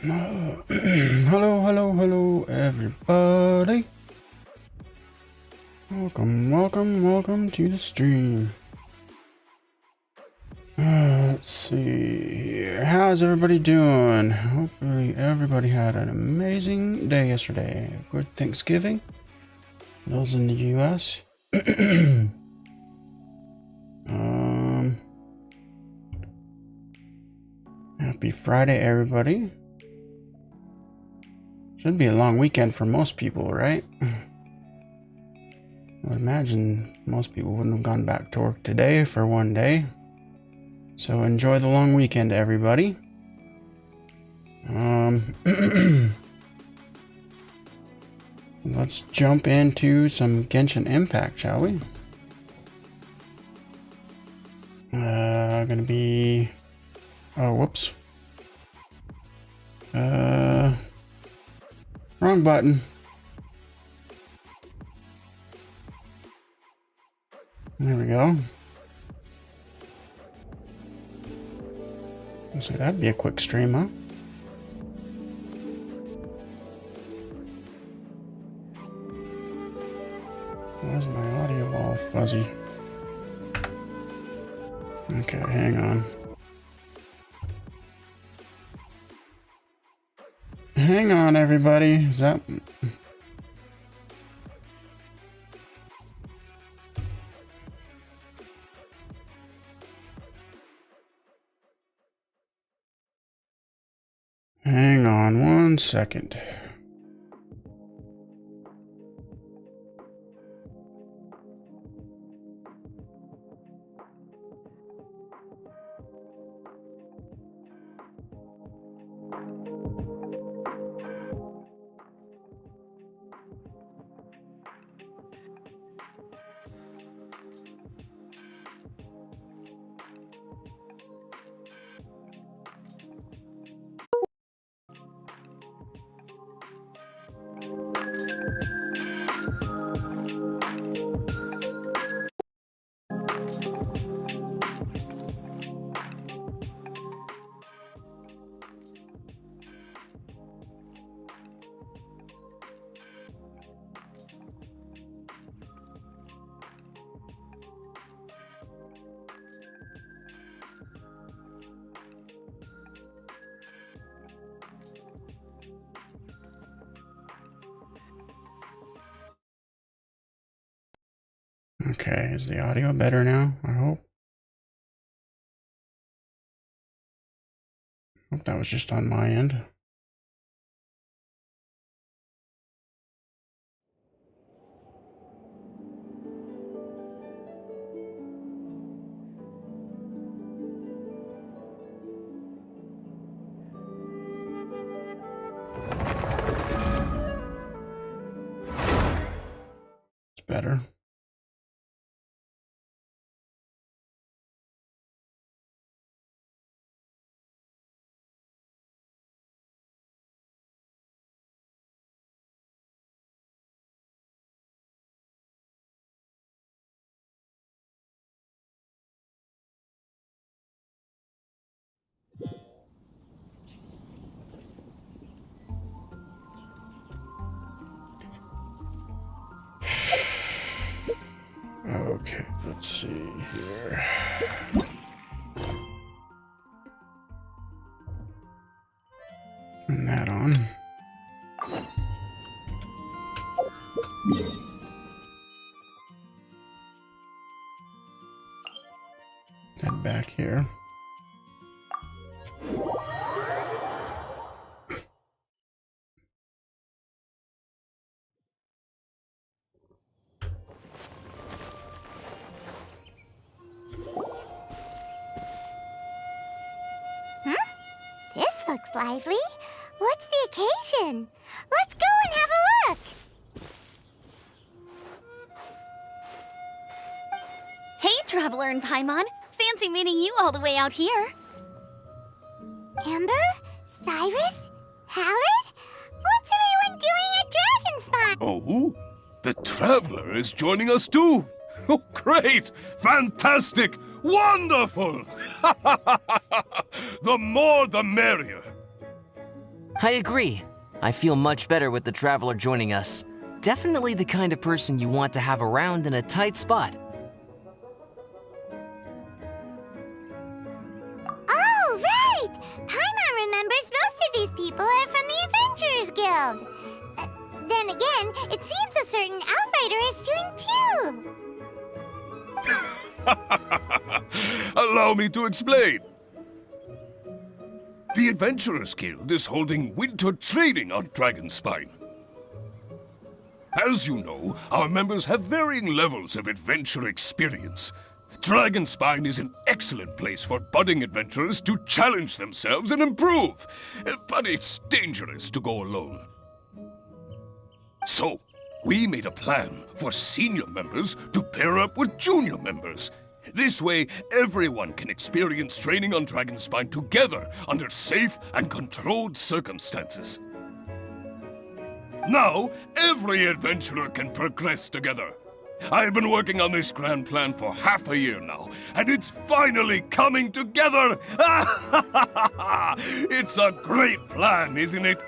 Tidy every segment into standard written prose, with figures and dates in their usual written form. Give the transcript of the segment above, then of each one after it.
Hello, everybody. Welcome to the stream. Let's see here. How's everybody doing? Hopefully everybody had an amazing day yesterday. Good Thanksgiving. Those in the US. Happy Friday, everybody. Should be a long weekend for most people, right? I would imagine most people wouldn't have gone back to work today for one day. So enjoy the long weekend, everybody. Let's jump into some Genshin Impact, shall we? Gonna be... Oh, whoops. Wrong button. There we go. So that'd be a quick stream, huh? Why is my audio all fuzzy? Okay, hang on. Hang on, everybody. Is that... Hang on 1 second. Okay, is the audio better now? I hope. Hope that was just on my end. It's better. Okay, let's see here. Turn that on. Head back here. Looks lively. What's the occasion? Let's go and have a look. Hey, Traveler and Paimon. Fancy meeting you all the way out here. Amber? Cyrus? Halid? What's everyone doing at Dragonspine? Oh, the Traveler is joining us too. Oh, great! Fantastic! Wonderful! The more the merrier. I agree. I feel much better with the Traveler joining us. Definitely the kind of person you want to have around in a tight spot. Oh, right! Paimon remembers most of these people are from the Adventurers Guild. Then again, it seems a certain Outrider is doing too. Allow me to explain. The Adventurers Guild is holding winter training on Dragonspine. As you know, our members have varying levels of adventure experience. Dragonspine is an excellent place for budding adventurers to challenge themselves and improve, but it's dangerous to go alone. So, we made a plan for senior members to pair up with junior members. This way, everyone can experience training on Dragonspine together under safe and controlled circumstances. Now, every adventurer can progress together. I've been working on this grand plan for half a year now, and it's finally coming together! It's a great plan, isn't it?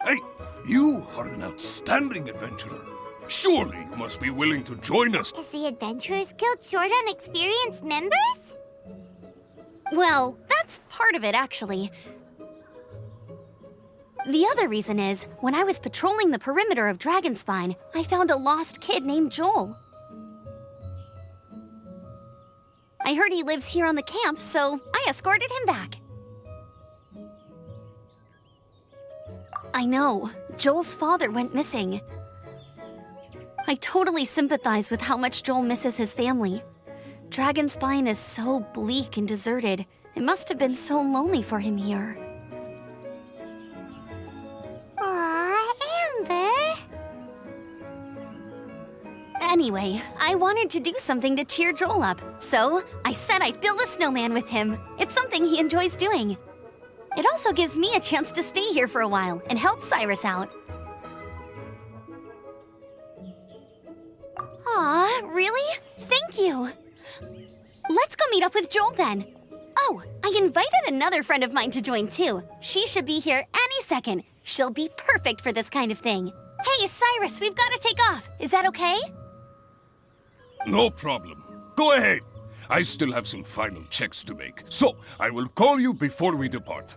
Hey, you are an outstanding adventurer. Surely you must be willing to join us. Is the Adventurers Guild short on experienced members? Well, that's part of it, actually. The other reason is, when I was patrolling the perimeter of Dragonspine, I found a lost kid named Joel. I heard he lives here on the camp, so I escorted him back. I know, Joel's father went missing. I totally sympathize with how much Joel misses his family. Dragonspine is so bleak and deserted. It must have been so lonely for him here. Aw, Amber. Anyway, I wanted to do something to cheer Joel up, so I said I'd build a snowman with him. It's something he enjoys doing. It also gives me a chance to stay here for a while and help Cyrus out. Aw, really? Thank you. Let's go meet up with Joel then. Oh, I invited another friend of mine to join too. She should be here any second. She'll be perfect for this kind of thing. Hey, Cyrus, we've got to take off. Is that okay? No problem. Go ahead. I still have some final checks to make, so I will call you before we depart.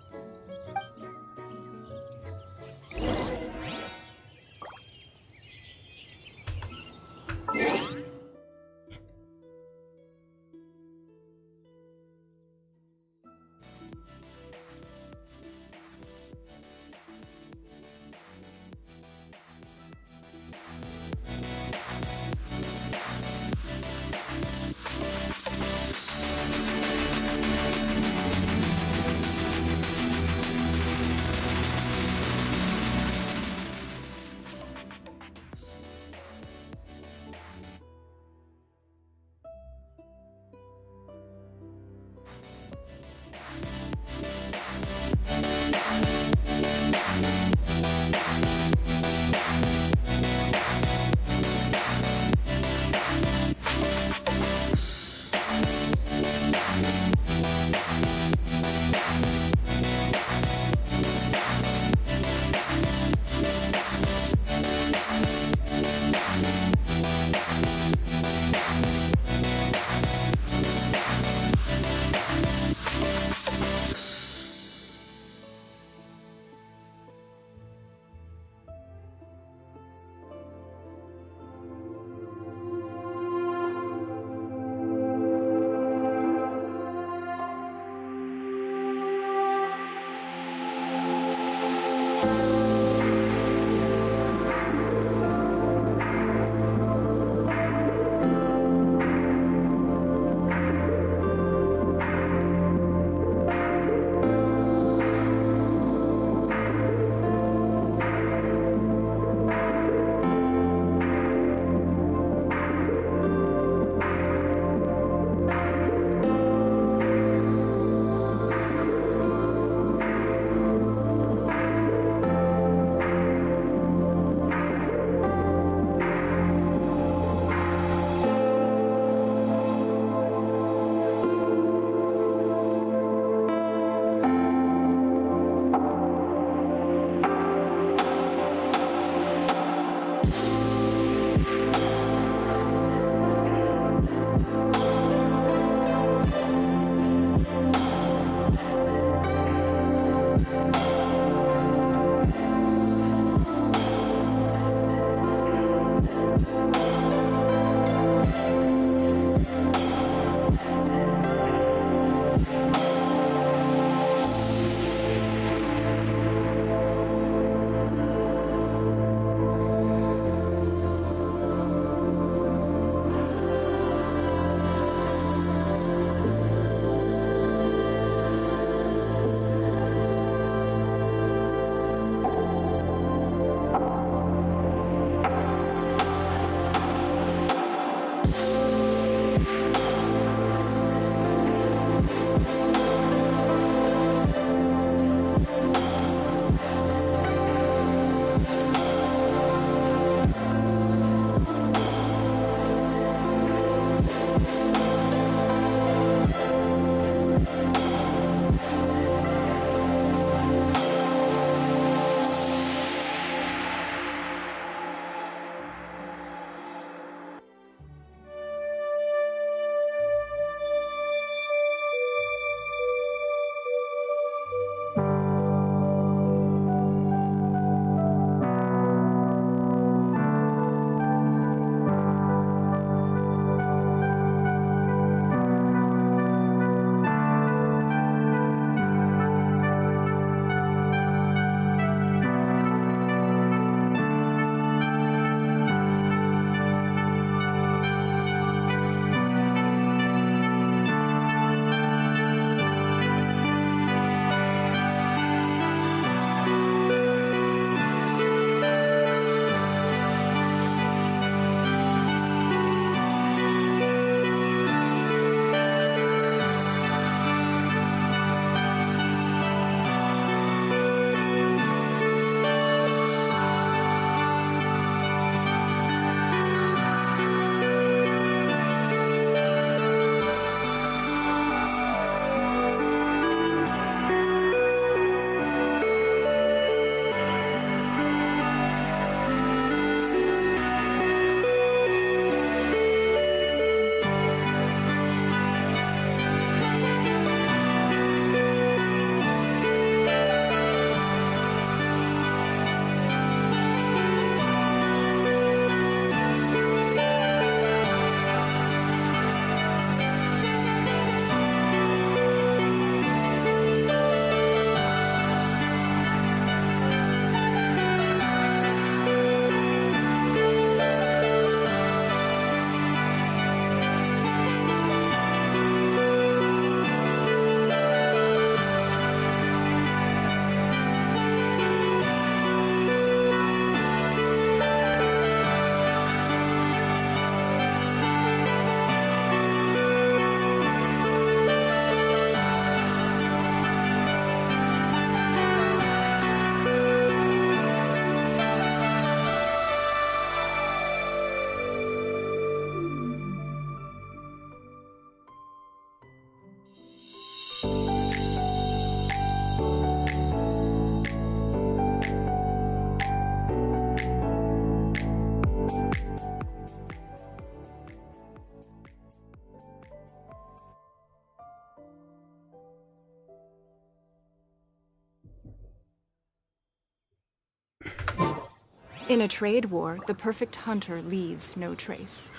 In a trade war, the perfect hunter leaves no trace.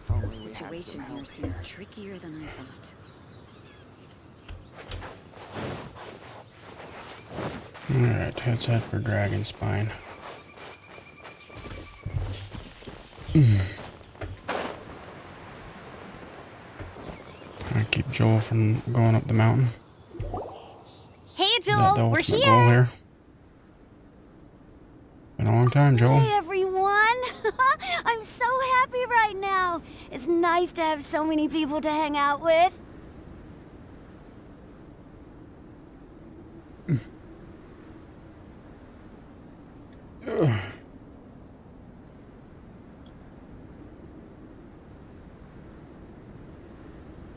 The situation here seems trickier than I thought. Alright, let's head for Dragonspine. I keep Joel from going up the mountain. Hey, Is that the Joel, we're ultimate goal here. here? Been a long time, Joel. Hey everyone! I'm so happy right now. It's nice to have so many people to hang out with.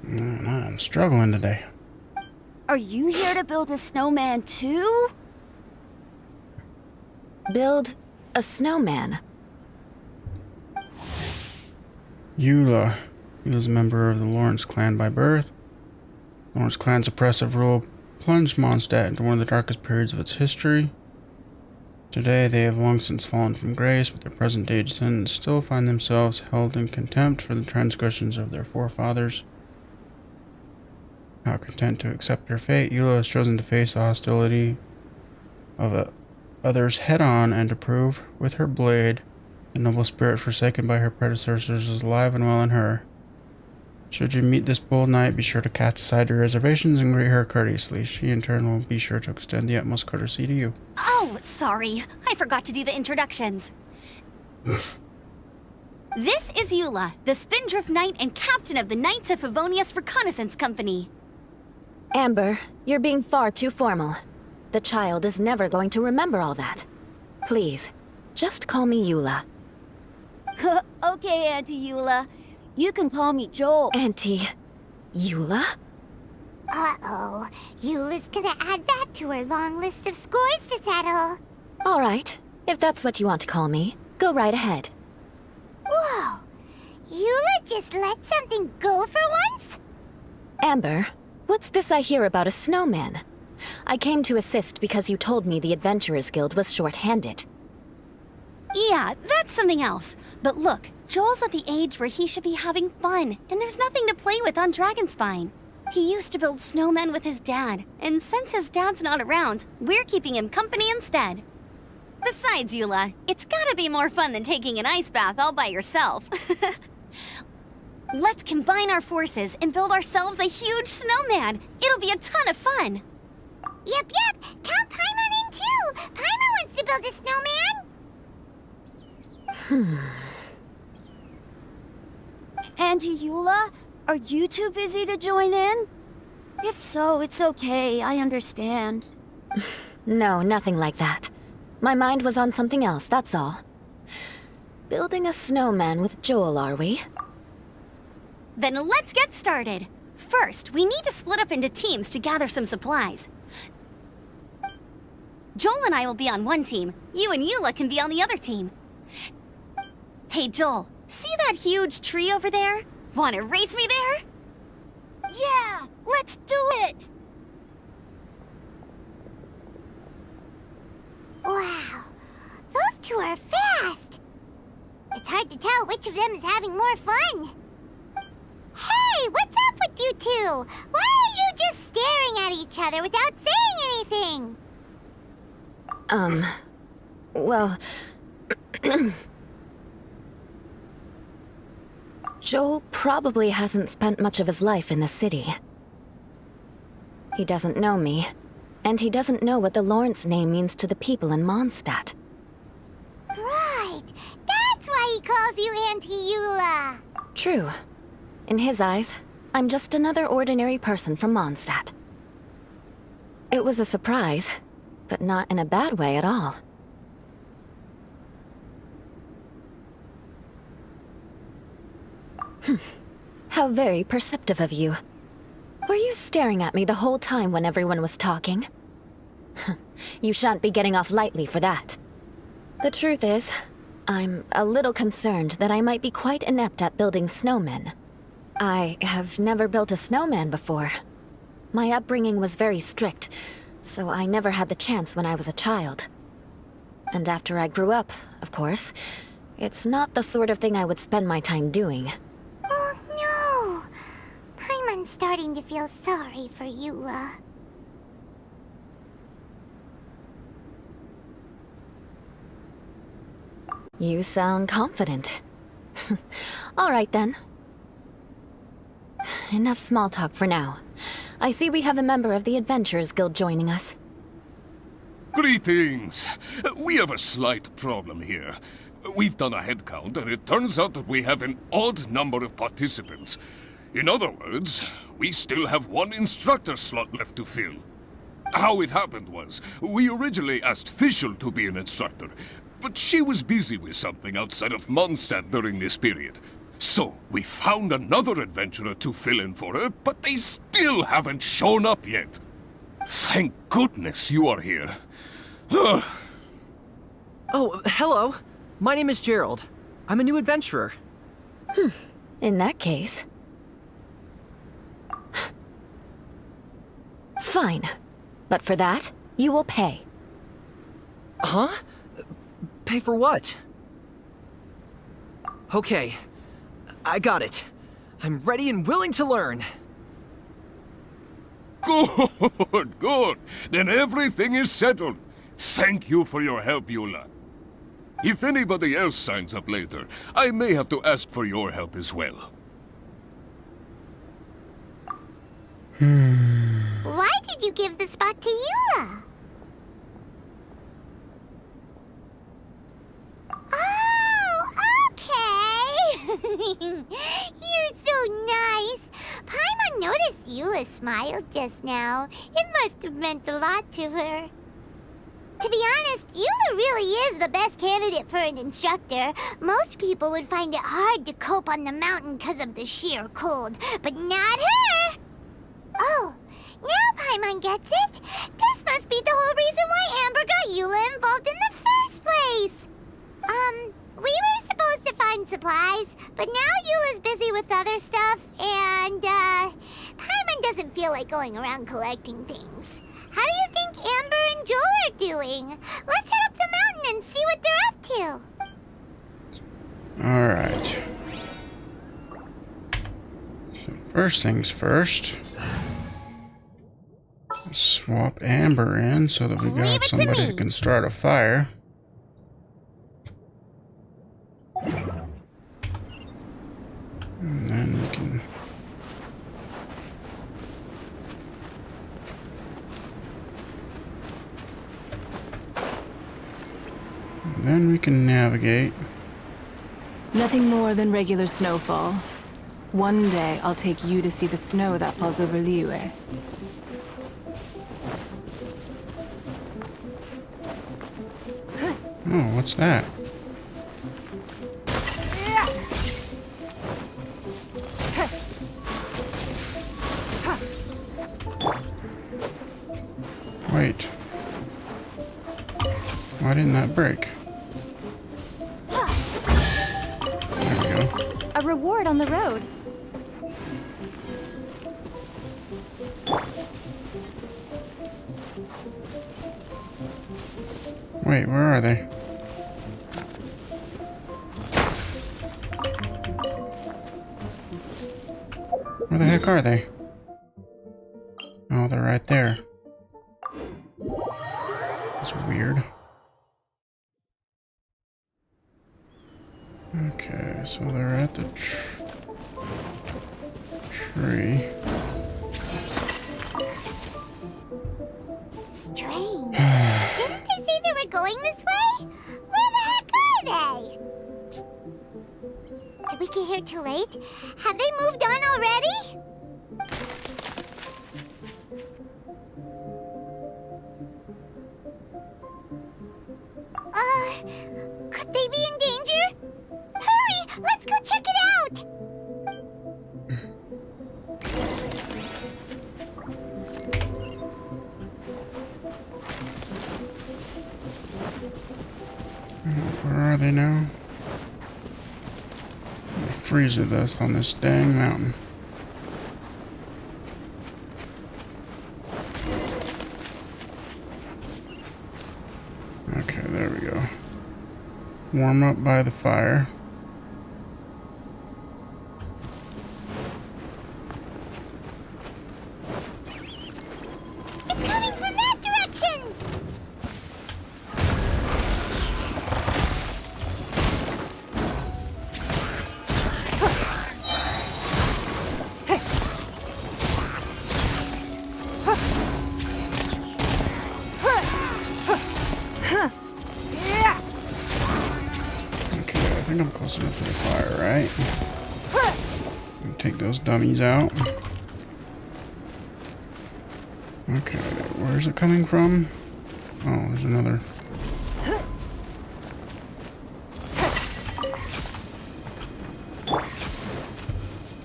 I'm struggling today. Are you here to build a snowman too? Build a snowman. Eula. Eula's a member of the Lawrence clan by birth. Lawrence clan's oppressive rule plunged Mondstadt into one of the darkest periods of its history. Today, they have long since fallen from grace, but their present-day descendants still find themselves held in contempt for the transgressions of their forefathers. Not content to accept their fate, Eula has chosen to face the hostility of others head-on and to prove, with her blade, the noble spirit forsaken by her predecessors is alive and well in her. Should you meet this bold knight, be sure to cast aside your reservations and greet her courteously. She, in turn, will be sure to extend the utmost courtesy to you. Oh, sorry. I forgot to do the introductions. This is Eula, the Spindrift Knight and captain of the Knights of Favonius Reconnaissance Company. Amber, you're being far too formal. The child is never going to remember all that. Please, just call me Eula. Okay, Auntie Eula. You can call me Joel. Auntie... Eula? Uh-oh. Eula's gonna add that to her long list of scores to settle. All right, if that's what you want to call me, go right ahead. Whoa. Eula just let something go for once? Amber, what's this I hear about a snowman? I came to assist because you told me the Adventurers Guild was short-handed. Yeah, that's something else. But look, Joel's at the age where he should be having fun, and there's nothing to play with on Dragonspine. He used to build snowmen with his dad, and since his dad's not around, we're keeping him company instead. Besides, Eula, it's gotta be more fun than taking an ice bath all by yourself. Let's combine our forces and build ourselves a huge snowman. It'll be a ton of fun. Yep. Count Paimon in too. Paimon wants to build a snowman. Auntie Eula, are you too busy to join in? If so, it's okay. I understand. No, nothing like that. My mind was on something else, that's all. Building a snowman with Joel, are we? Then let's get started. First, we need to split up into teams to gather some supplies. Joel and I will be on one team. You and Eula can be on the other team. Hey, Joel, see that huge tree over there? Wanna race me there? Yeah, let's do it! Wow. Those two are fast. It's hard to tell which of them is having more fun. Hey, what's up with you two? Why are you just staring at each other without saying anything? Well... Joel probably hasn't spent much of his life in the city. He doesn't know me, and he doesn't know what the Lawrence name means to the people in Mondstadt. Right. That's why he calls you Auntie Eula. True. In his eyes, I'm just another ordinary person from Mondstadt. It was a surprise, but not in a bad way at all. How very perceptive of you. Were you staring at me the whole time when everyone was talking? You shan't be getting off lightly for that. The truth is, I'm a little concerned that I might be quite inept at building snowmen. I have never built a snowman before. My upbringing was very strict, so I never had the chance when I was a child. And after I grew up, of course, it's not the sort of thing I would spend my time doing. Oh no! Paimon's starting to feel sorry for Eula. You sound confident. All right then. Enough small talk for now. I see we have a member of the Adventurers Guild joining us. Greetings! We have a slight problem here. We've done a head count, and it turns out that we have an odd number of participants. In other words, we still have one instructor slot left to fill. How it happened was, we originally asked Fischl to be an instructor, but she was busy with something outside of Mondstadt during this period. So, we found another adventurer to fill in for her, but they still haven't shown up yet. Thank goodness you are here. Oh, hello. My name is Gerald. I'm a new adventurer. In that case... Fine. But for that, you will pay. Huh? Pay for what? Okay. I got it. I'm ready and willing to learn. Good, good. Then everything is settled. Thank you for your help, Eula. If anybody else signs up later, I may have to ask for your help as well. Why did you give the spot to Eula? Oh, okay. You're so nice. Paimon noticed Eula smiled just now. It must have meant a lot to her. To be honest, Eula really is the best candidate for an instructor. Most people would find it hard to cope on the mountain because of the sheer cold, but not her! Oh, now Paimon gets it. This must be the whole reason why Amber got Eula involved in the first place. We were supposed to find supplies, but now Eula's busy with other stuff, and, Paimon doesn't feel like going around collecting things. How do you think Amber and Joel are doing? Let's head up the mountain and see what they're up to. Alright. So first things first. Swap Amber in so that we Leave got it to somebody me. who can start a fire. And then we can... navigate. Nothing more than regular snowfall. One day, I'll take you to see the snow that falls over Liyue. Oh, what's that? Wait. Why didn't that break? There we go. A reward on the road. Wait, where are they? Where the heck are they? Oh, they're right there. That's weird. Okay, so they're at the tree. Strange. Didn't they say they were going this way? Where the heck are they? Did we get here too late? Have they moved on already? Could they be in danger? Hurry! Let's go check it out! Where are they now? Freeze to dust on this dang mountain. Okay. Okay, there we go. Warm up by the fire. It's coming from that direction! Okay, I think I'm close enough to the fire, right? Take those dummies out. Okay, where's it coming from? Oh, there's another.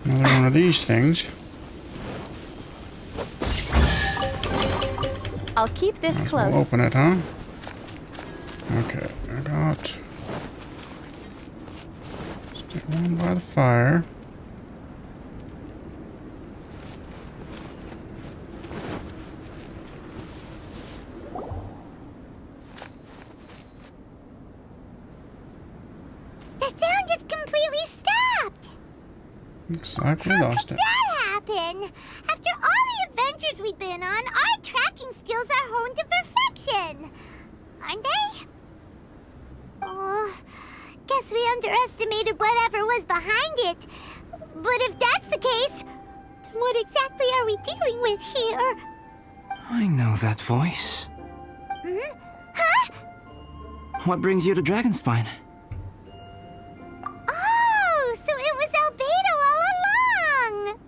Another one of these things. I'll keep this Might as close. well open it, huh? Okay, I got. Stick one by the fire. The sound just completely stopped! Looks like we How lost could it. that happen? After all the adventures we've been on, our tracking skills are honed to perfection. Aren't they? Oh, guess we underestimated whatever was behind it. But if that's the case, then what exactly are we dealing with here? I know that voice. Hmm? Huh? What brings you to Dragonspine? Oh, so it was Albedo all along!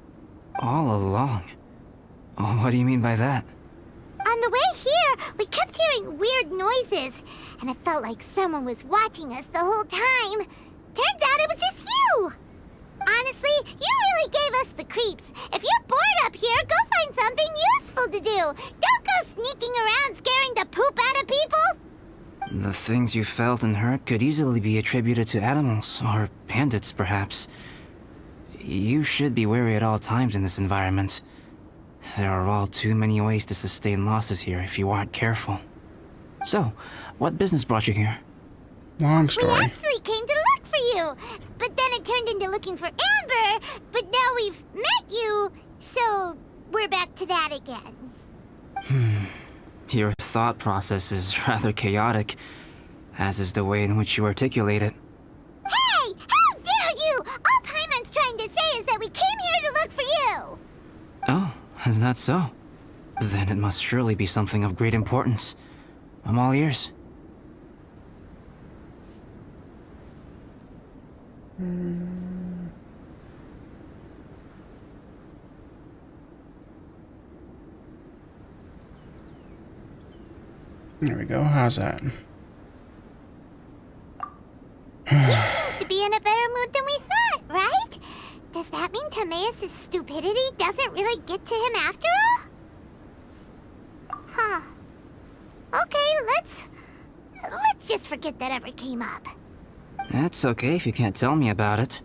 All along. Oh, what do you mean by that? On the way here, we kept hearing weird noises, and it felt like someone was watching us the whole time. Turns out it was just you! Honestly, you really gave us the creeps. If you're bored up here, go find something useful to do. Don't go sneaking around scaring the poop out of people. The things you felt and heard could easily be attributed to animals, or bandits, perhaps. You should be wary at all times in this environment. There are all too many ways to sustain losses here if you aren't careful. So, what business brought you here? Long We story. actually came to look for you, but then it turned into looking for Amber, but now we've met you, so we're back to that again. Your thought process is rather chaotic, as is the way in which you articulate it. Hey! How dare you! All Paimon's trying to say is that we came here to look for you! Oh, is that so? Then it must surely be something of great importance. I'm all ears. There we go. How's that? Seems to be in a better mood than we thought, right? Does that mean Timaeus' stupidity doesn't really get to him after all? Huh. Okay, let's just forget that ever came up. That's okay if you can't tell me about it.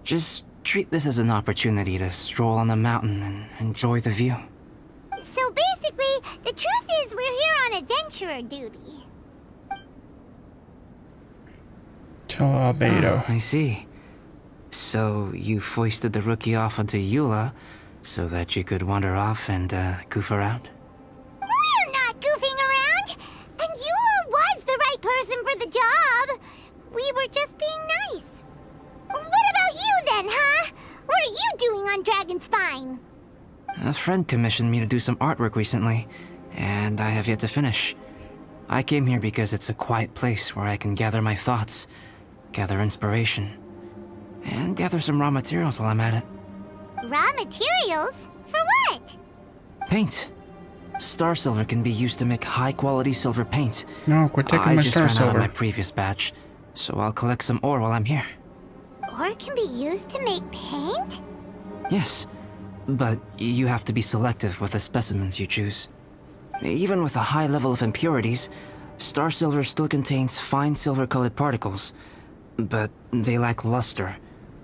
Just treat this as an opportunity to stroll on the mountain and enjoy the view. So basically, the truth is we're here on adventurer duty. Tell Albedo. I see. So you foisted the rookie off onto Eula so that you could wander off and goof around? We're not goofing around! And Eula was the right person for the job! We were just being nice. What about you then, huh? What are you doing on Dragonspine? A friend commissioned me to do some artwork recently, and I have yet to finish. I came here because it's a quiet place where I can gather my thoughts, gather inspiration, and gather some raw materials while I'm at it. Raw materials? For what? Paint. Star silver can be used to make high-quality silver paint. No, quit taking I my just star ran out of silver. my previous batch, so I'll collect some ore while I'm here. Ore can be used to make paint? Yes, but you have to be selective with the specimens you choose. Even with a high level of impurities, star silver still contains fine silver-colored particles, but they lack luster,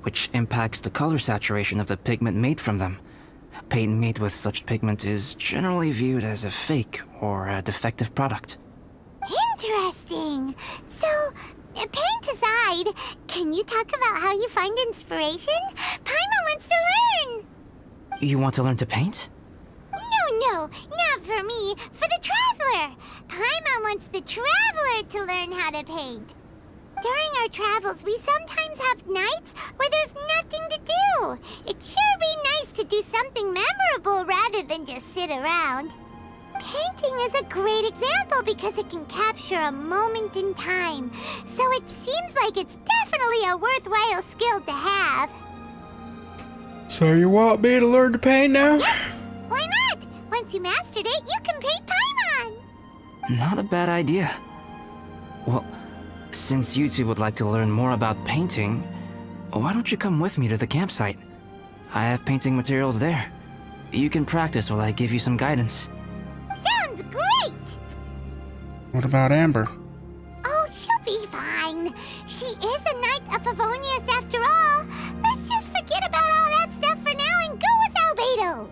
which impacts the color saturation of the pigment made from them. Paint made with such pigment is generally viewed as a fake or a defective product. Interesting. So, paint aside, can you talk about how you find inspiration? Paimon wants to learn. You want to learn to paint? No, not for me. For the traveler. Paimon wants the traveler to learn how to paint. During our travels, we sometimes have nights where there's nothing to do. It'd sure be nice to do something memorable rather than just sit around. Painting is a great example because it can capture a moment in time. So it seems like it's definitely a worthwhile skill to have. So you want me to learn to paint now? Yeah, why not? Once you mastered it, you can paint Paimon. Not a bad idea. Well, since you two would like to learn more about painting, why don't you come with me to the campsite? I have painting materials there. You can practice while I give you some guidance. Sounds great! What about Amber? Oh, she'll be fine. She is a Knight of Favonius after all. Let's just forget about all that stuff for now and go with Albedo.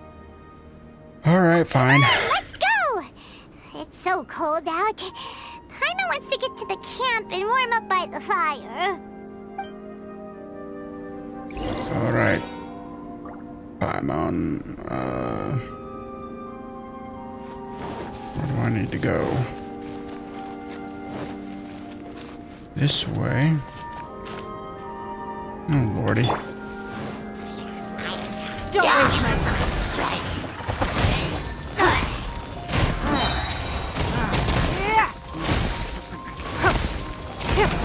Alright, fine. Let's go! It's so cold out. Paimon wants to get to the camp and warm up by the fire. Alright. Paimon, where do I need to go? This way. Oh, lordy. Don't waste my time.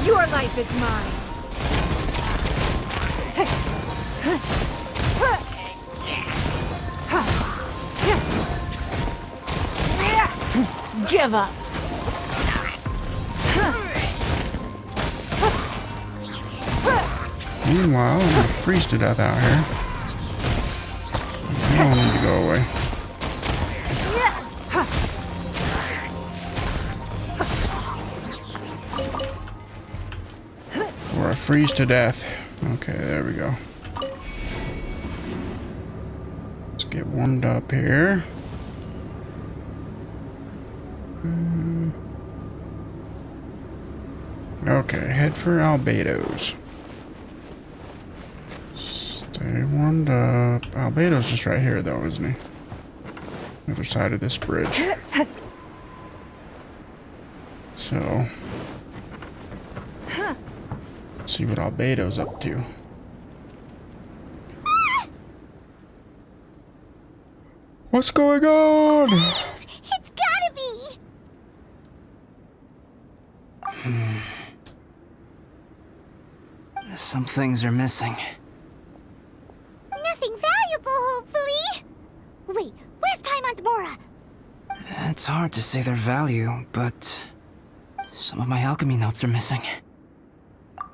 Your life is mine. Give up. Meanwhile, I'm gonna freeze to death out here. You don't need to go away. Or I freeze to death. Okay, there we go. Let's get warmed up here. Okay, head for Albedo's. Stay warmed up. Albedo's just right here, though, isn't he? Other side of this bridge. So, let's see what Albedo's up to. What's going on? It's gotta be! Some things are missing. Nothing valuable, hopefully. Wait, where's Paimon's Mora? It's hard to say their value, but some of my alchemy notes are missing.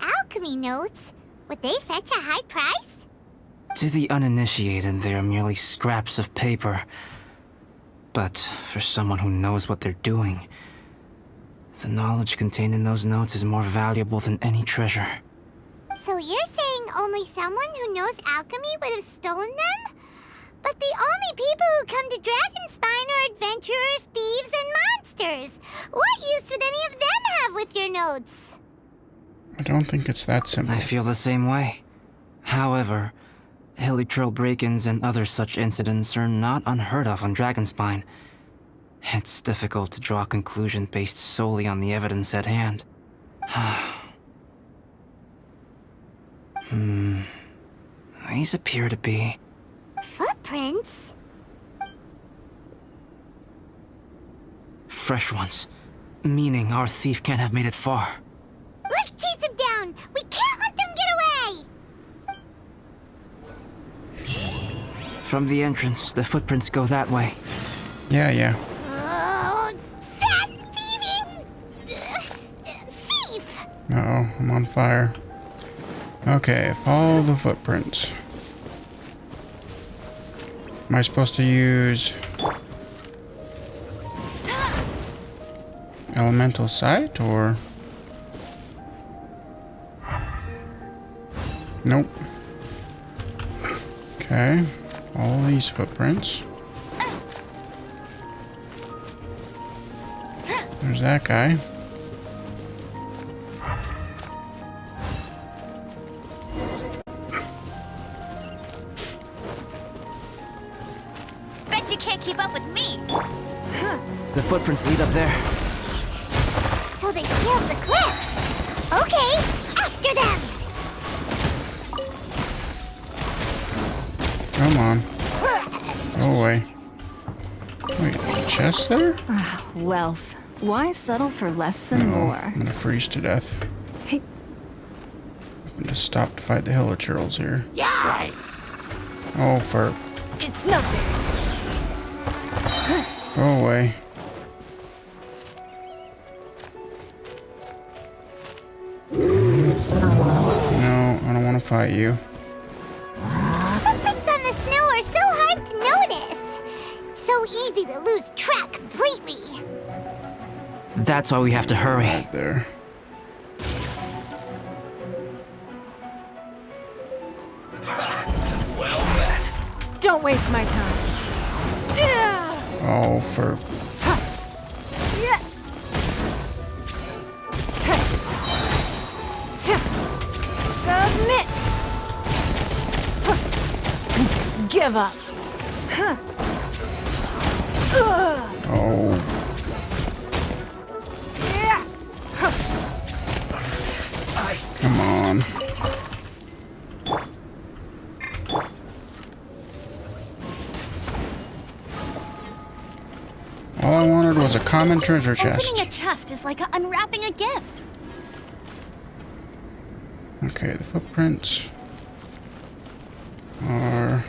Alchemy notes? Would they fetch a high price? To the uninitiated, they are merely scraps of paper. But for someone who knows what they're doing, the knowledge contained in those notes is more valuable than any treasure. So you're saying only someone who knows alchemy would have stolen them? But the only people who come to Dragonspine are adventurers, thieves, and monsters. What use would any of them have with your notes? I don't think it's that simple. I feel the same way. However, hilly trail break-ins and other such incidents are not unheard of on Dragonspine. It's difficult to draw a conclusion based solely on the evidence at hand. These appear to be... Footprints? fresh ones. Meaning our thief can't have made it far. Let's chase him down! We can't let them get away! From the entrance, the footprints go that way. Yeah. Oh, that thieving... thief! Uh-oh, I'm on fire. Okay, follow the footprints. Am I supposed to use elemental sight or? Nope. Okay, follow these footprints. There's that guy. Bet you can't keep up with me. The footprints lead up there. So they scaled the cliff. Okay, after them. Come on. Go away. Wait, a chest there? Wealth. Why settle for less than No, more? I'm gonna freeze to death. Hey. I'm just stop to fight the hilichurls here. Yeah. Oh, for. It's nothing. Go away. No, I don't want to fight you. Footprints on the snow are so hard to notice. It's so easy to lose track completely. That's why we have to hurry. Right there. Don't waste my time. Oh, for. Submit. Give up. Oh. Come on. All I wanted was a common treasure chest. Opening a chest is like unwrapping a gift. Okay, the footprints are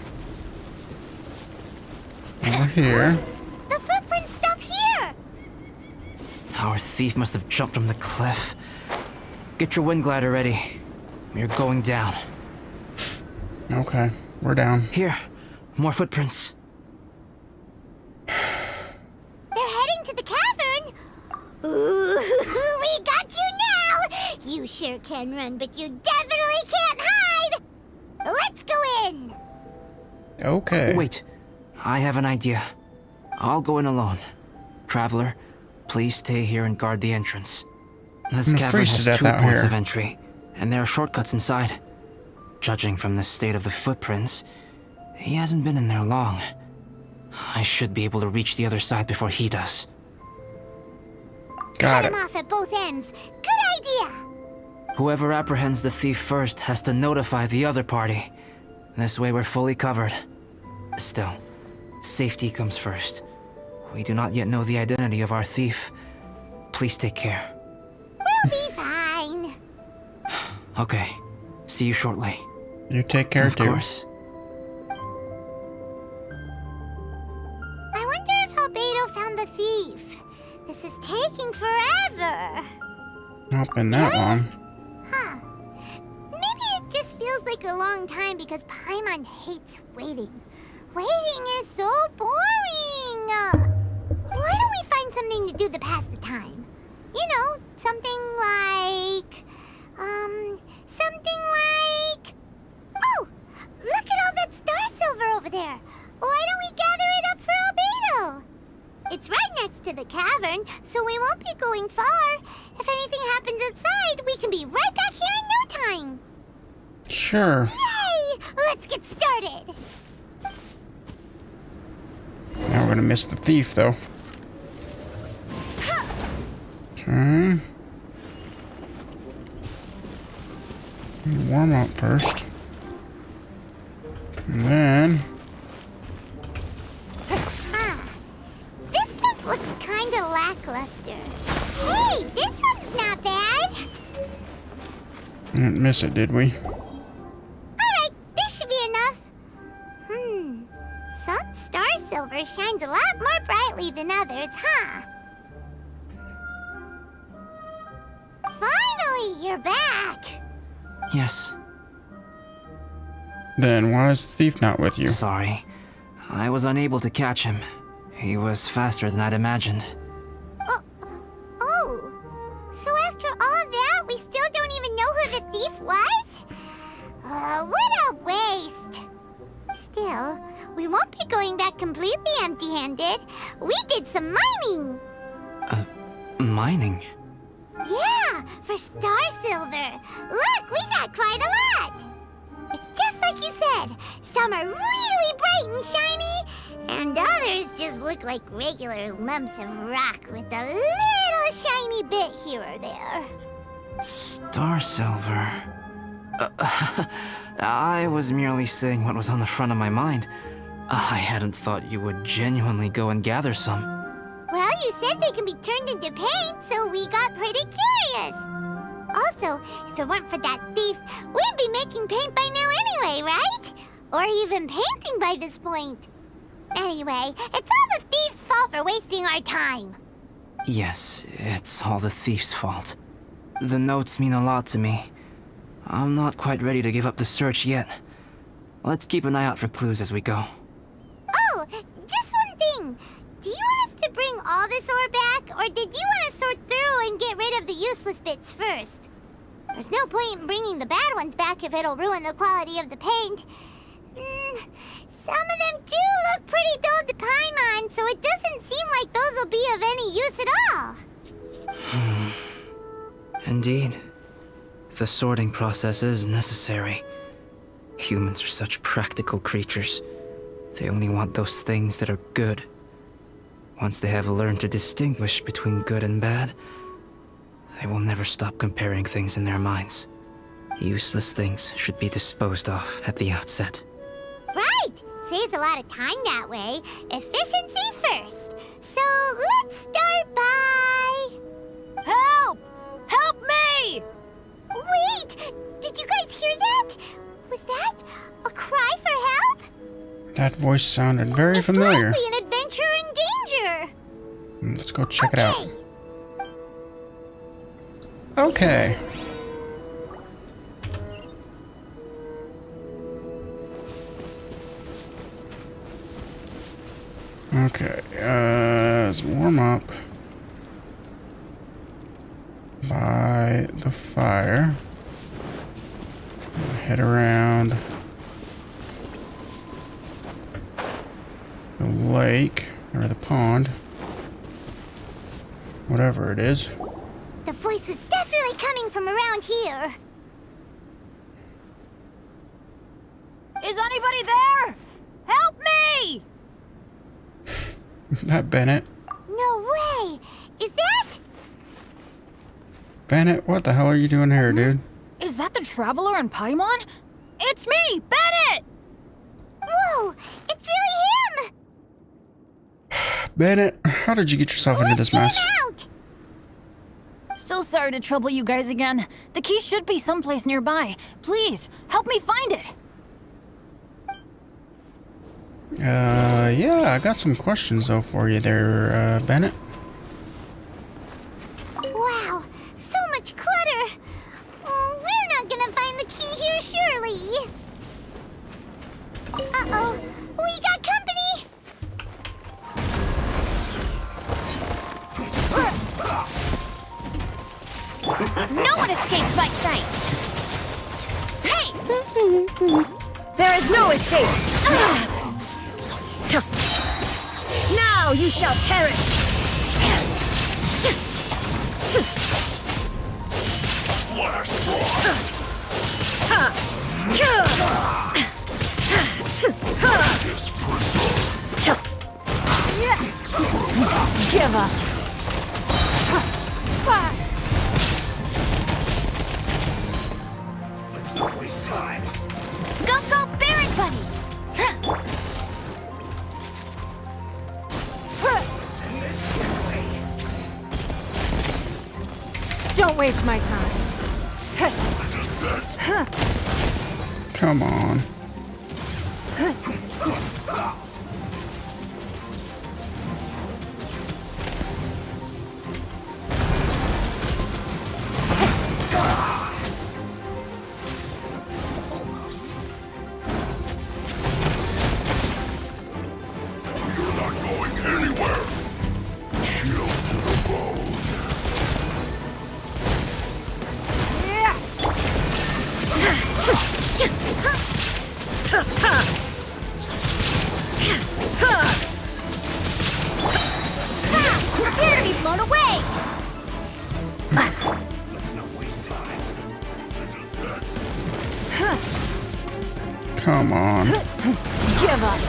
over here. The footprints stop here. Our thief must have jumped from the cliff. Get your wind glider ready. We're going down. Okay, we're down. Here, more footprints. They're heading to the cavern. Ooh, we got you now. You sure can run, but you definitely can't hide. Let's go in. Okay. Wait, I have an idea. I'll go in alone. Traveler, please stay here and guard the entrance. This I'm gonna cavern freeze to has death 2 out points here. of entry, and there are shortcuts inside. Judging from the state of the footprints, he hasn't been in there long. I should be able to reach the other side before he does. Got Cut it. him off at both ends. Good idea. Whoever apprehends the thief first has to notify the other party. This way we're fully covered. Still, safety comes first. We do not yet know the identity of our thief. Please take care. We'll be fine. Okay, see you shortly. You take care Of too. course. I wonder if Albedo found the thief. This is taking forever. Not been that long. Huh. Maybe it just feels like a long time because Paimon hates waiting. Waiting is so boring. Why don't we find something to do to pass the time? You know, something like... Oh! Look at all that star silver over there. Why don't we gather it up for Albedo? It's right next to the cavern, so we won't be going far. If anything happens outside, we can be right back here in no time. Sure. Yay! Let's get started. Now we're gonna miss the thief though. Okay. Warm up first. And then This stuff looks kind of lackluster. Hey, this one's not bad. we didn't miss it, did we? Alright, this should be enough. Some star silver shines a lot more brightly than others, huh? Finally, you're back. Yes, Then why is the thief not with you? sorry. I was unable to catch him. He was faster than I'd imagined. Oh, so after all that, we still don't even know who the thief was? What a waste. Still, we won't be going back completely empty-handed. We did some mining. Mining? Yeah, for star silver. Look, we got quite a lot. It's just like you said. Some are really bright and shiny, and others just look like regular lumps of rock with a little shiny bit here or there. Star silver. I was merely saying what was on the front of my mind. I hadn't thought you would genuinely go and gather some. Well, you said they can be turned into paint, so we got pretty curious. Also, if it weren't for that thief, we'd be making paint by now anyway, right? Or even painting by this point. Anyway, it's all the thief's fault for wasting our time. Yes, it's all the thief's fault. The notes mean a lot to me. I'm not quite ready to give up the search yet. Let's keep an eye out for clues as we go. Oh, just one thing. Do you want us to bring all this ore back, or did you want to sort through and get rid of the useless bits first? There's no point in bringing the bad ones back if it'll ruin the quality of the paint. Some of them do look pretty dull to Paimon, so it doesn't seem like those will be of any use at all. Indeed. The sorting process is necessary. Humans are such practical creatures. They only want those things that are good. Once they have learned to distinguish between good and bad, they will never stop comparing things in their minds. Useless things should be disposed of at the outset. Right! Saves a lot of time that way. Efficiency first. So let's start by... Help! Help me! Wait! Did you guys hear that? Was that a cry for help? That voice sounded very familiar. It's likely an adventurer in danger. Let's go check it out. Okay. Okay, let's warm up by the fire. Head around the lake, or the pond. Whatever it is. The voice was definitely coming from around here. Is anybody there? Help me! That Bennett? No way! Is that... Bennett, what the hell are you doing here, dude? Is that the Traveler in Paimon? It's me, Bennett! Whoa! It's really him! Bennett, how did you get yourself into this mess? Out! So sorry to trouble you guys again. The key should be someplace nearby. Please, help me find it. Yeah, I got some questions though for you there, Bennett. Wow, so much clutter! Oh, we're not gonna find the key here, surely! Uh-oh, we got company! No one escapes my sight! Hey! There is no escape! Now you shall perish! Give up! Let's not waste time. Go, Baron Bunny! Don't waste my time. Come on. You're not going anywhere. Chill to the bone. Come on. Give up.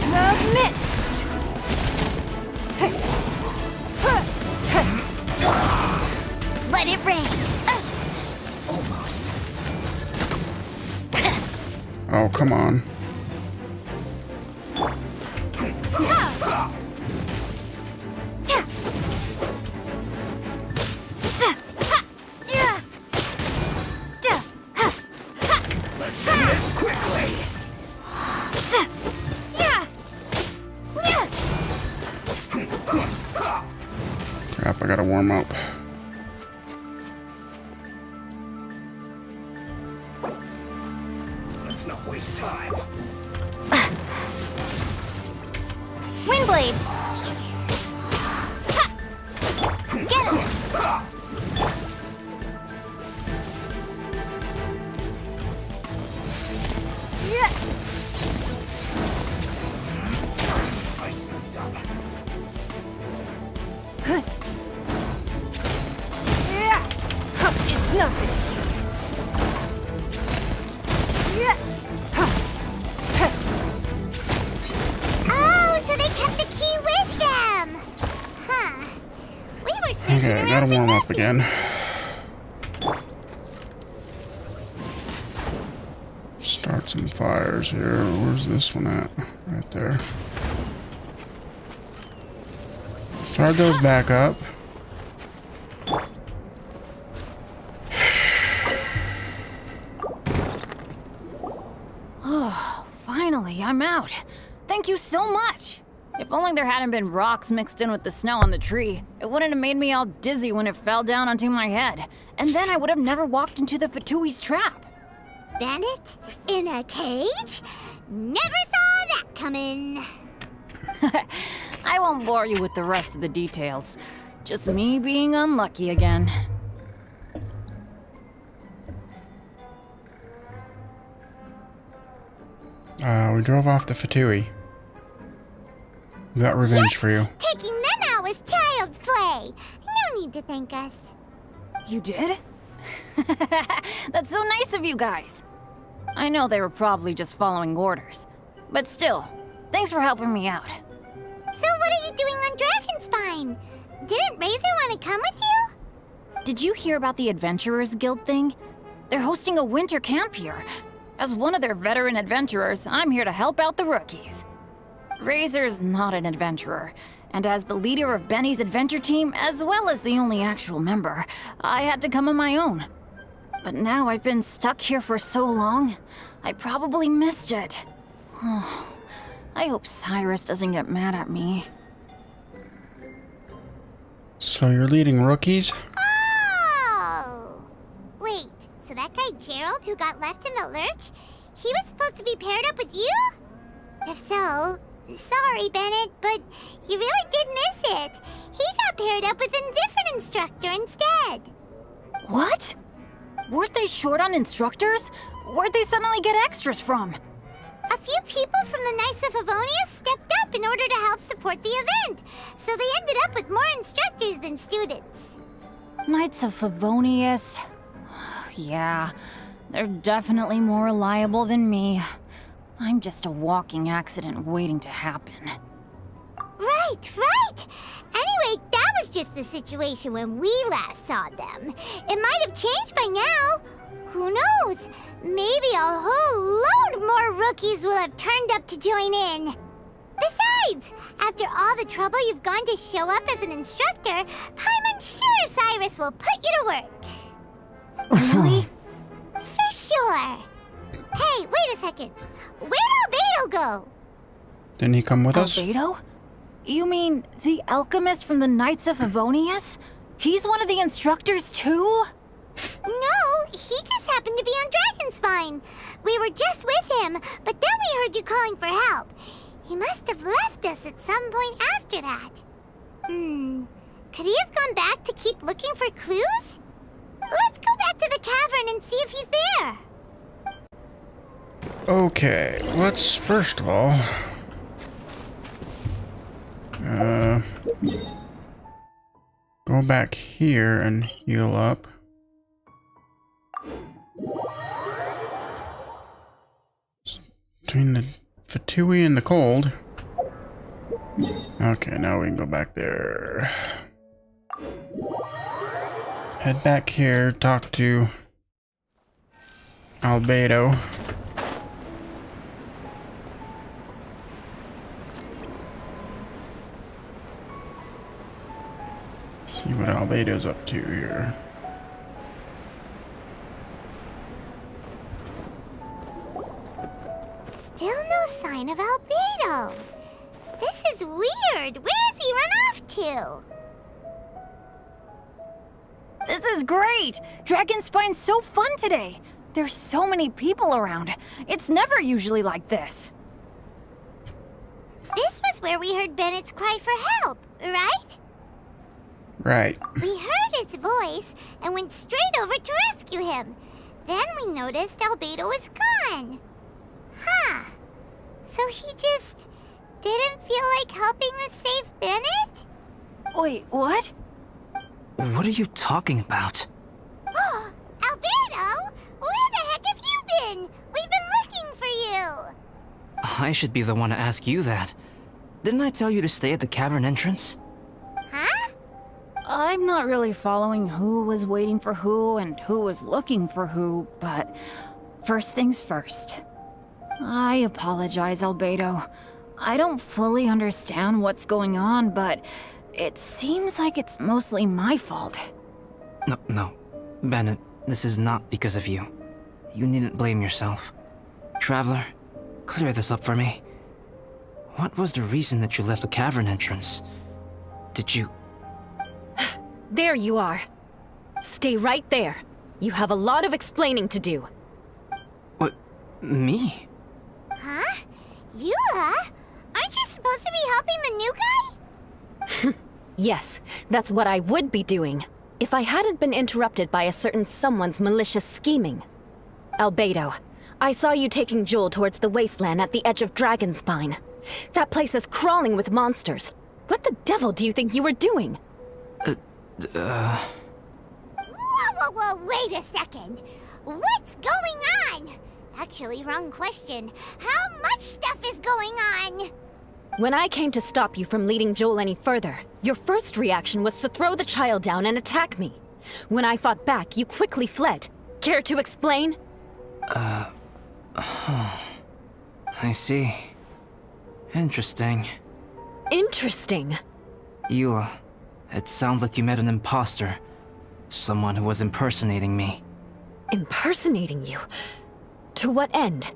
Submit. Let it rain. Oh, come on. Let's end this quickly. Crap, I gotta warm up. Let's not waste time. Windblade. Get him. I slipped up. It's nothing. Oh, so they kept the key with them. Huh. We were searching Okay, I around gotta for warm up nothing. again. Start some fires here. Where's this one at? Right there. Start those back up. Finally, I'm out. Thank you so much. If only there hadn't been rocks mixed in with the snow on the tree, it wouldn't have made me all dizzy when it fell down onto my head. And then I would have never walked into the Fatui's trap. Bandit? In a cage? Never saw that coming. I won't bore you with the rest of the details. Just me being unlucky again. We drove off the Fatui. We got revenge for you. Taking them out was child's play. No need to thank us. You did? That's so nice of you guys. I know they were probably just following orders. But still, thanks for helping me out. So what are you doing on Dragonspine? Didn't Razor want to come with you? Did you hear about the Adventurers Guild thing? They're hosting a winter camp here. As one of their veteran adventurers, I'm here to help out the rookies. Razor's not an adventurer, and as the leader of Benny's adventure team, as well as the only actual member, I had to come on my own. But now I've been stuck here for so long, I probably missed it. Oh, I hope Cyrus doesn't get mad at me. So you're leading rookies? Oh! Wait, so that guy Gerald who got left in the lurch, he was supposed to be paired up with you? If so, sorry, Bennett, but you really did miss it. He got paired up with a different instructor instead. What? Weren't they short on instructors? Where'd they suddenly get extras from? A few people from the Knights of Favonius stepped up in order to help support the event, so they ended up with more instructors than students. Knights of Favonius. Yeah, they're definitely more reliable than me. I'm just a walking accident waiting to happen. Right, right! Anyway, that was just the situation when we last saw them. It might have changed by now. Who knows? Maybe a whole load more rookies will have turned up to join in. Besides, after all the trouble you've gone to show up as an instructor, I'm sure Cyrus will put you to work. Really? For sure. Hey, wait a second. Where'd Albedo go? Didn't he come with us? Albedo? You mean the alchemist from the Knights of Favonius? He's one of the instructors too? No, he just happened to be on Dragonspine. We were just with him, but then we heard you calling for help. He must have left us at some point after that. Could he have gone back to keep looking for clues? Let's go back to the cavern and see if he's there. Okay, let's first of all... go back here and heal up. Between the Fatui and the cold. Okay, now we can go back there. Head back here, talk to Albedo. See what Albedo's up to here. Still no sign of Albedo. This is weird. Where has he run off to? This is great! Dragonspine's so fun today! There's so many people around. It's never usually like this. This was where we heard Bennett's cry for help, right? Right. We heard his voice and went straight over to rescue him. Then we noticed Albedo was gone. Huh. So he just didn't feel like helping us save Bennett? Wait, what? What are you talking about? Oh, Albedo! Where the heck have you been? We've been looking for you! I should be the one to ask you that. Didn't I tell you to stay at the cavern entrance? Huh? I'm not really following who was waiting for who and who was looking for who, but first things first. I apologize, Albedo. I don't fully understand what's going on, but it seems like it's mostly my fault. No. Bennett, this is not because of you. You needn't blame yourself. Traveler, clear this up for me. What was the reason that you left the cavern entrance? Did you... There you are. Stay right there. You have a lot of explaining to do. What? Me? Huh? Eula? Aren't you supposed to be helping the new guy? Yes, that's what I would be doing, if I hadn't been interrupted by a certain someone's malicious scheming. Albedo, I saw you taking Joel towards the wasteland at the edge of Dragonspine. That place is crawling with monsters. What the devil do you think you were doing? Whoa, wait a second. What's going on? Actually, wrong question. How much stuff is going on? When I came to stop you from leading Joel any further, your first reaction was to throw the child down and attack me. When I fought back, you quickly fled. Care to explain? I see. Interesting. Interesting. Eula, it sounds like you met an imposter. Someone who was impersonating me. Impersonating you? To what end?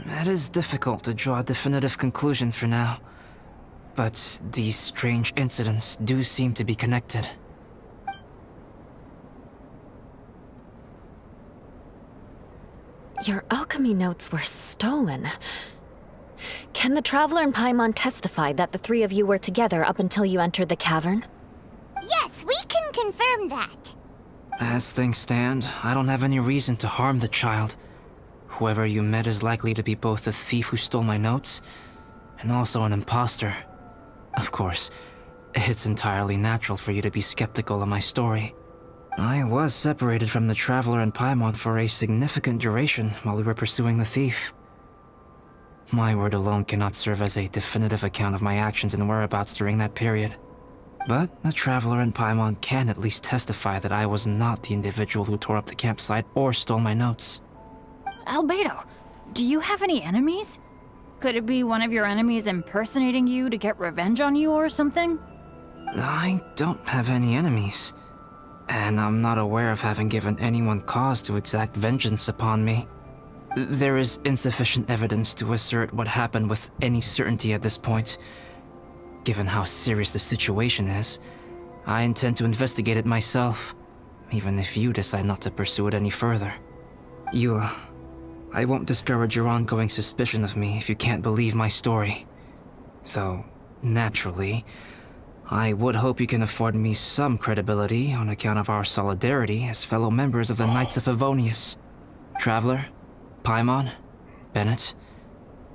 It is difficult to draw a definitive conclusion for now. But these strange incidents do seem to be connected. Your alchemy notes were stolen. Can the Traveler and Paimon testify that the three of you were together up until you entered the cavern? Yes, we can confirm that. As things stand, I don't have any reason to harm the child. Whoever you met is likely to be both the thief who stole my notes, and also an imposter. Of course, it's entirely natural for you to be skeptical of my story. I was separated from the Traveler and Paimon for a significant duration while we were pursuing the thief. My word alone cannot serve as a definitive account of my actions and whereabouts during that period. But the Traveler and Paimon can at least testify that I was not the individual who tore up the campsite or stole my notes. Albedo, do you have any enemies? Could it be one of your enemies impersonating you to get revenge on you or something? I don't have any enemies. And I'm not aware of having given anyone cause to exact vengeance upon me. There is insufficient evidence to assert what happened with any certainty at this point. Given how serious the situation is, I intend to investigate it myself, even if you decide not to pursue it any further. Eula, I won't discourage your ongoing suspicion of me if you can't believe my story. Though, naturally, I would hope you can afford me some credibility on account of our solidarity as fellow members of the Knights of Favonius. Traveler, Paimon, Bennett,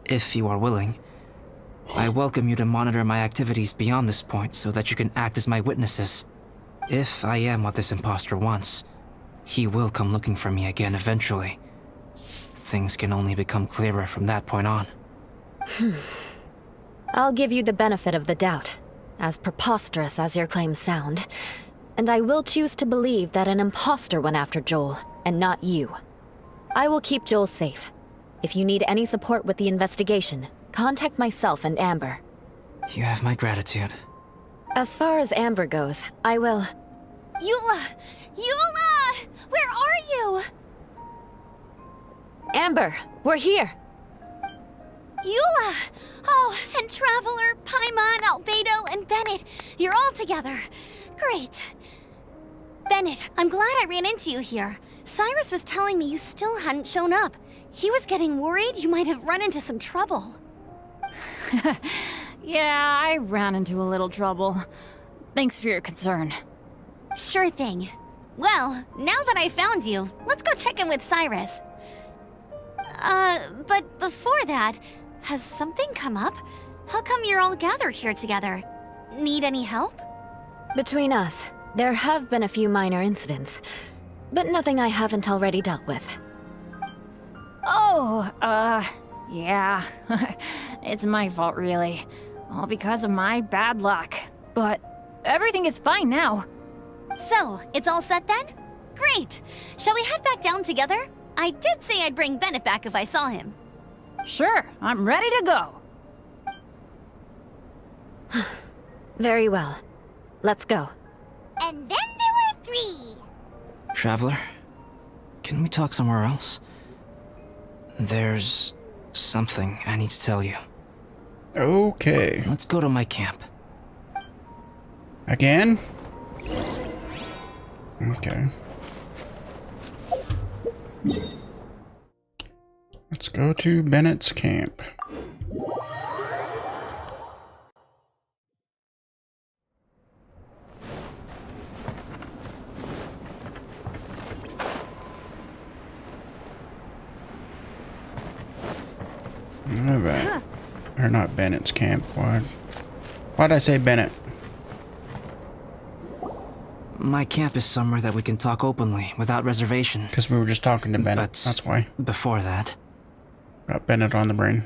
if you are willing, I welcome you to monitor my activities beyond this point so that you can act as my witnesses. If I am what this imposter wants, he will come looking for me again eventually. Things can only become clearer from that point on. I'll give you the benefit of the doubt, as preposterous as your claims sound. And I will choose to believe that an imposter went after Joel, and not you. I will keep Joel safe. If you need any support with the investigation, contact myself and Amber. You have my gratitude. As far as Amber goes, I will... Eula! Eula! Where are you? Amber, we're here! Eula! Oh, and Traveler, Paimon, Albedo, and Bennett. You're all together. Great. Bennett, I'm glad I ran into you here. Cyrus was telling me you still hadn't shown up. He was getting worried you might have run into some trouble. Yeah, I ran into a little trouble. Thanks for your concern. Sure thing. Well, now that I found you, let's go check in with Cyrus. But before that, has something come up? How come you're all gathered here together? Need any help? Between us, there have been a few minor incidents, but nothing I haven't already dealt with. Oh, yeah. It's my fault, really. All because of my bad luck. But everything is fine now. So, it's all set then? Great! Shall we head back down together? I did say I'd bring Bennett back if I saw him. Sure, I'm ready to go. Very well. Let's go. And then there were 3. Traveler, can we talk somewhere else? There's something I need to tell you. Okay. Let's go to my camp. Again? Okay. Let's go to Bennett's camp. Alright. Or not Bennett's camp. Why'd I say Bennett? My camp is somewhere that we can talk openly, without reservation. Because we were just talking to Bennett. But that's why. Before that... Got Bennett on the brain.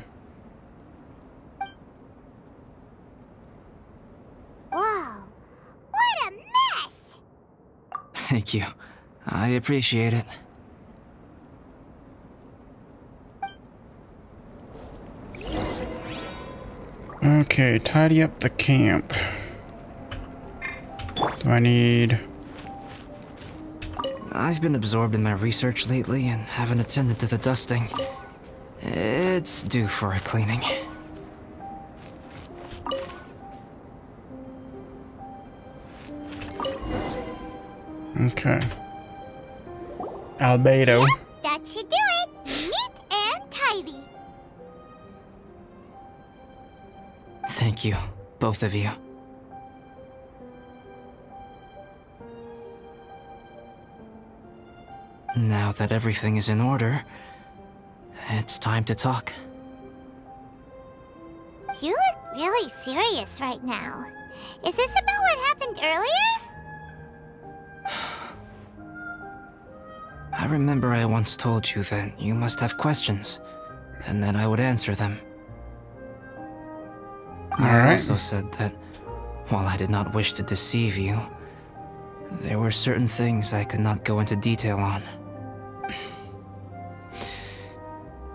Whoa. What a mess! Thank you. I appreciate it. Okay, tidy up the camp. Do I need... I've been absorbed in my research lately and haven't attended to the dusting. It's due for a cleaning. Okay. Albedo. Yep, that should do it. Neat and tidy. Thank you, both of you. Now that everything is in order, it's time to talk. You look really serious right now. Is this about what happened earlier? I remember I once told you that you must have questions, and that I would answer them. I also said that, while I did not wish to deceive you, there were certain things I could not go into detail on.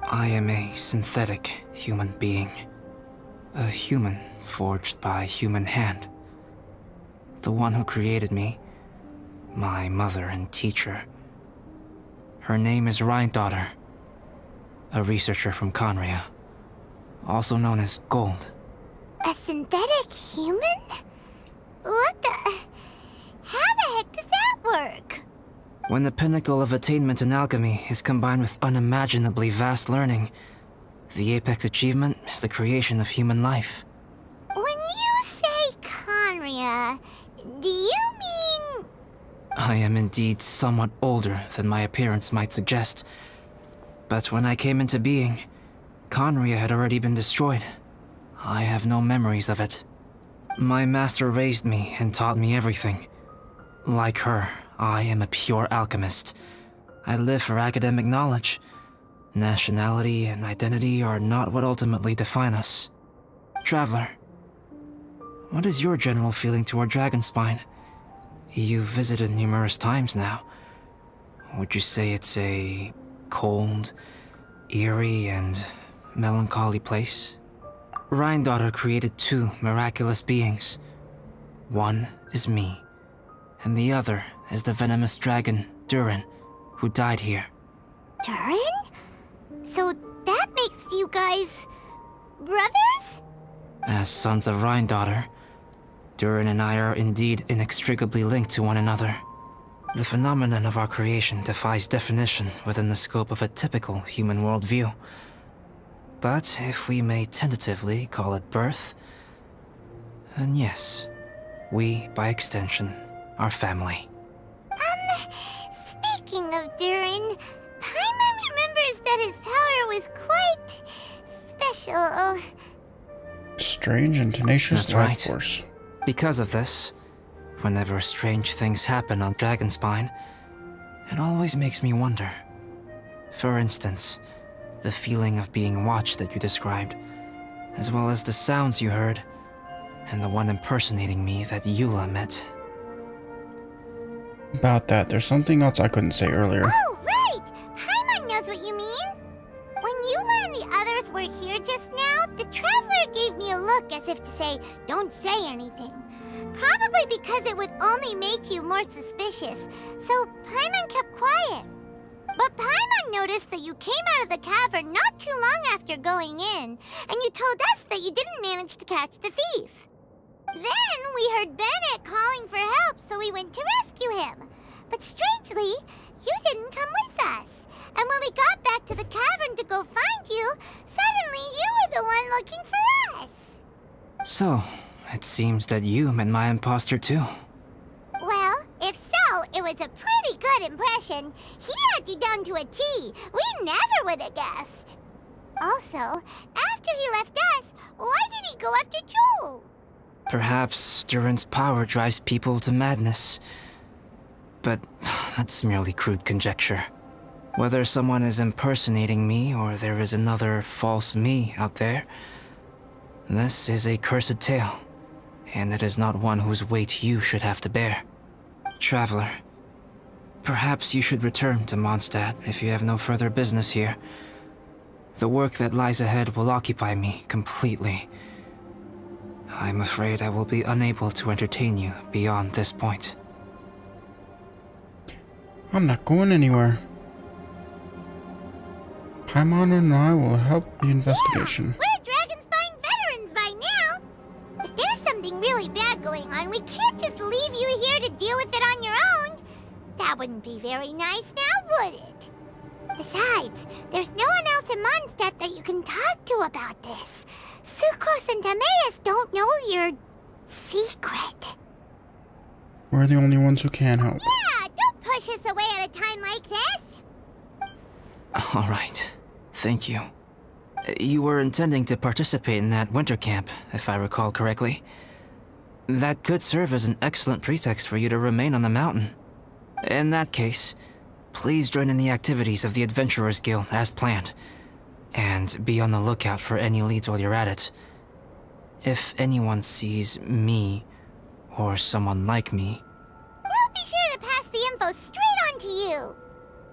I am a synthetic human being. A human forged by human hand. The one who created me, my mother and teacher. Her name is Rhine-daughter, a researcher from Conria, also known as Gold. A synthetic human? What the... How the heck does that work? When the pinnacle of attainment in alchemy is combined with unimaginably vast learning, the apex achievement is the creation of human life. When you say Conria, do you mean... I am indeed somewhat older than my appearance might suggest, but when I came into being, Conria had already been destroyed. I have no memories of it. My master raised me and taught me everything. Like her, I am a pure alchemist. I live for academic knowledge. Nationality and identity are not what ultimately define us. Traveler, what is your general feeling toward Dragonspine? You've visited numerous times now. Would you say it's a cold, eerie, and melancholy place? Rhine-daughter created two miraculous beings. One is me, and the other is the venomous dragon, Durin, who died here. Durin? So that makes you guys brothers? As sons of Rhine-daughter, Durin and I are indeed inextricably linked to one another. The phenomenon of our creation defies definition within the scope of a typical human worldview. But if we may tentatively call it birth, then yes, we, by extension, are family. Speaking of Durin, Paimon remembers that his power was quite special. Strange and tenacious That's life right. force. Because of this, whenever strange things happen on Dragonspine, it always makes me wonder. For instance, the feeling of being watched that you described, as well as the sounds you heard, and the one impersonating me that Eula met. About that, there's something else I couldn't say earlier. Oh, right! Paimon knows what you mean. When Eula and the others were here just now, the Traveler gave me a look as if to say, don't say anything. Probably because it would only make you more suspicious, so Paimon kept quiet. But Paimon noticed that you came out of the cavern not too long after going in, and you told us that you didn't manage to catch the thief. Then we heard Bennett calling for help, so we went to rescue him. But strangely, you didn't come with us. And when we got back to the cavern to go find you, suddenly you were the one looking for us. So, it seems that you met my imposter too. Well, if so, it was a pretty good impression. He had you down to a T. We never would have guessed. Also, after he left us, why did he go after Joel? Perhaps Durin's power drives people to madness. But that's merely crude conjecture. Whether someone is impersonating me or there is another false me out there, this is a cursed tale, and it is not one whose weight you should have to bear. Traveler, perhaps you should return to Mondstadt if you have no further business here. The work that lies ahead will occupy me completely. I'm afraid I will be unable to entertain you beyond this point. I'm not going anywhere. Paimon and I will help the investigation. Yeah, we're Dragonspine veterans by now. If there's something really bad going on, we can't just leave you here to deal with it on your own. That wouldn't be very nice now, would it? Besides, there's no one else in Mondstadt that you can talk to about this. Sucrose and Timaeus don't know your secret. We're the only ones who can help. Yeah, don't push us away at a time like this. All right. Thank you. You were intending to participate in that winter camp, if I recall correctly. That could serve as an excellent pretext for you to remain on the mountain. In that case, please join in the activities of the Adventurers Guild as planned. And be on the lookout for any leads while you're at it. If anyone sees me, or someone like me... We'll be sure to pass the info straight on to you.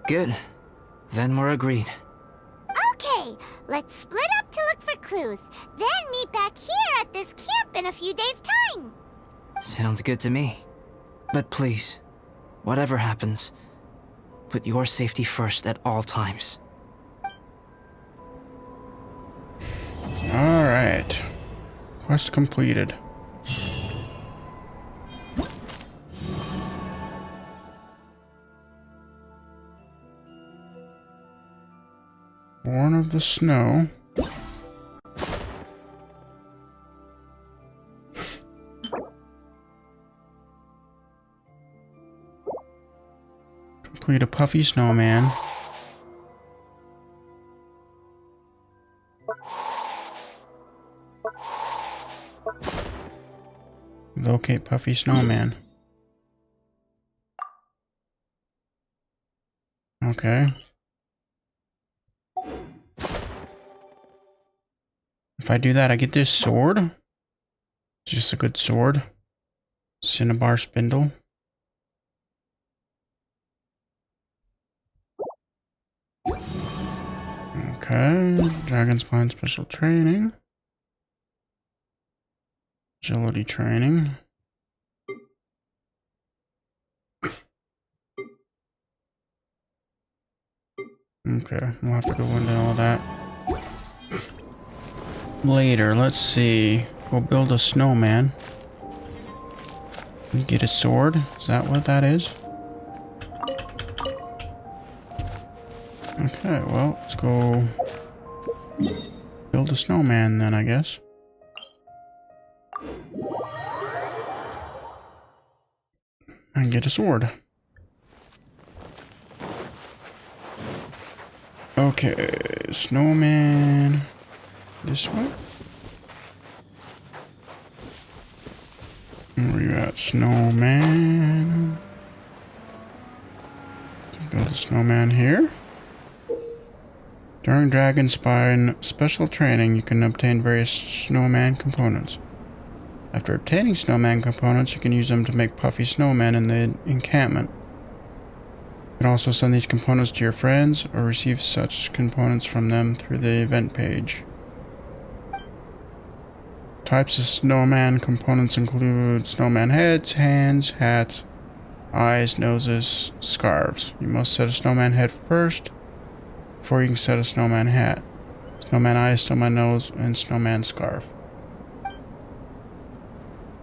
Good. Then we're agreed. Okay, let's split up to look for clues, then meet back here at this camp in a few days' time. Sounds good to me. But please, whatever happens, put your safety first at all times. Alright. Quest completed. Born of the Snow. Complete a puffy snowman. Locate puffy snowman. Okay. If I do that, I get this sword. It's just a good sword. Cinnabar spindle. Okay. Dragonspine special training. Agility training. Okay, we'll have to go into all that later. Let's see. Go build a snowman. Get a sword. Is that what that is? Okay, well, let's go build a snowman then, I guess. And get a sword. Okay, snowman. This way? Where you at, snowman? Let's build a snowman here. During Dragonspine special training, you can obtain various snowman components. After obtaining snowman components, you can use them to make puffy snowmen in the encampment. You can also send these components to your friends or receive such components from them through the event page. Types of snowman components include snowman heads, hands, hats, eyes, noses, scarves. You must set a snowman head first before you can set a snowman hat, snowman eyes, snowman nose, and snowman scarf.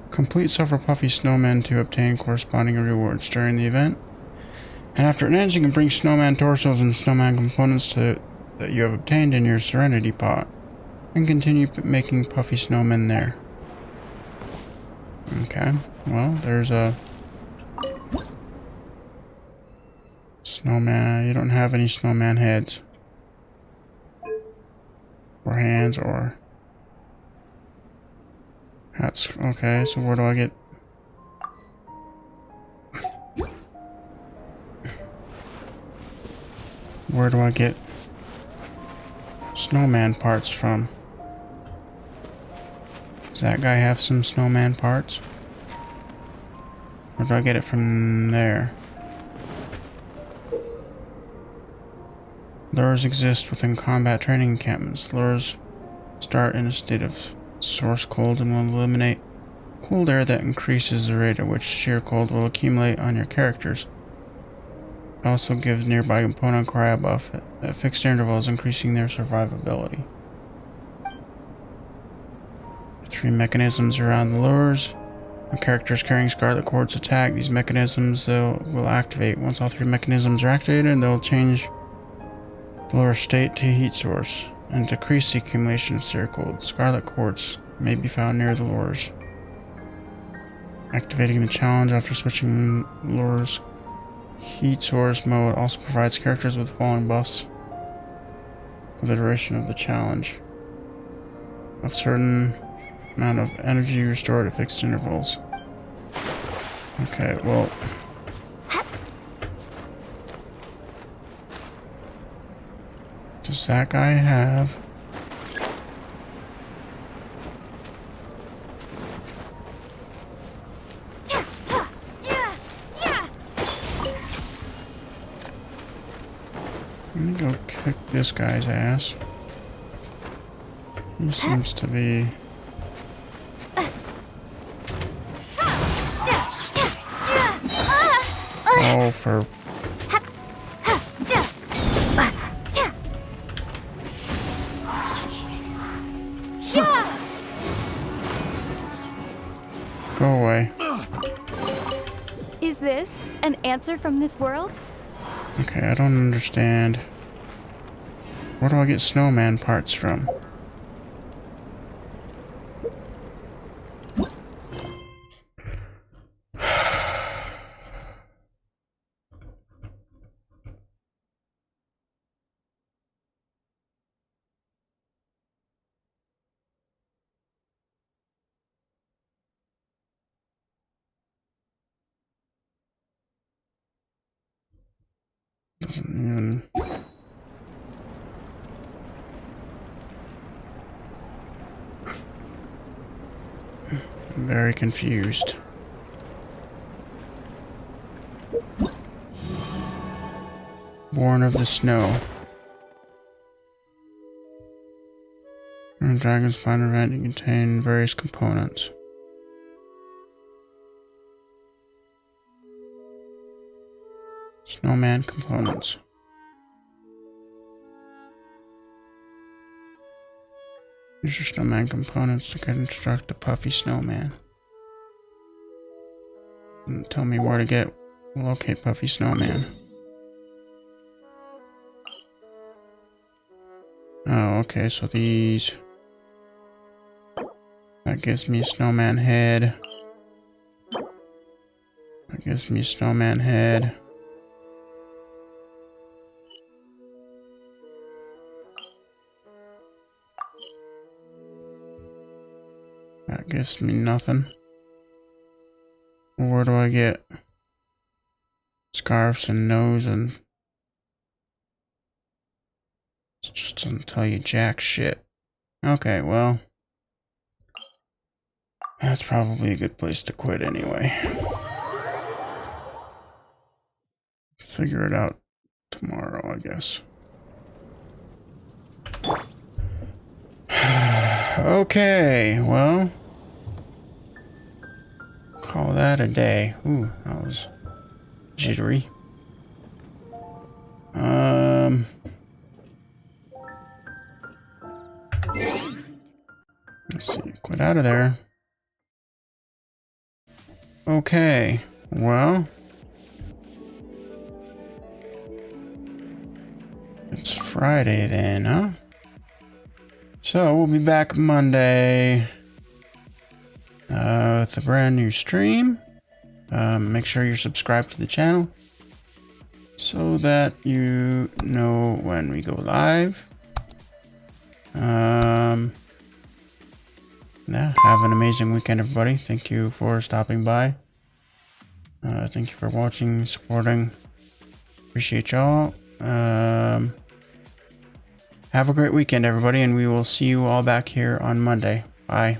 Complete several puffy snowmen to obtain corresponding rewards during the event. And after it ends, you can bring snowman torsos and snowman components that you have obtained in your Serenity pot and continue making puffy snowmen there. Okay, well, there's a snowman. You don't have any snowman heads or hands or hats. Okay, so where do I get... Where do I get snowman parts from? Does that guy have some snowman parts? Or do I get it from there? Lures exist within combat training encampments. Lures start in a state of source cold and will eliminate cold air that increases the rate at which sheer cold will accumulate on your characters. It also gives nearby component cryo buff at fixed intervals, increasing their survivability. 3 mechanisms around the lures. When characters carrying Scarlet Cords attack, these mechanisms will activate. Once all 3 mechanisms are activated, they'll change the lure state to heat source and decrease the accumulation of seer cold. Scarlet Quartz may be found near the lures. Activating the challenge after switching lures. Heat source mode also provides characters with falling buffs for the duration of the challenge. A certain amount of energy restored at fixed intervals. Okay, well... Does that guy have... Let me go kick this guy's ass. He seems to be... Oh, for... Go away. Is this an answer from this world? Okay, I don't understand. Where do I get snowman parts from? Doesn't even... I'm very confused. Born of the Snow. Dragonspine event, you contain various components. Snowman components. Use your snowman components to construct a puffy snowman. And tell me where to locate puffy snowman. Oh, okay, so these... That gives me a snowman head. That gives me a snowman head. That gives me nothing. Where do I get scarves and nose and... It just doesn't tell you jack shit. Okay, well... That's probably a good place to quit anyway. Figure it out tomorrow, I guess. Okay, well... Call that a day. Ooh, that was jittery. Let's see, quit out of there. Okay, well... It's Friday then, huh? So, we'll be back Monday with a brand new stream. Make sure you're subscribed to the channel so that you know when we go live. Yeah, have an amazing weekend, everybody. Thank you for stopping by. Thank you for watching, supporting. Appreciate y'all. Have a great weekend, everybody, and we will see you all back here on Monday. Bye.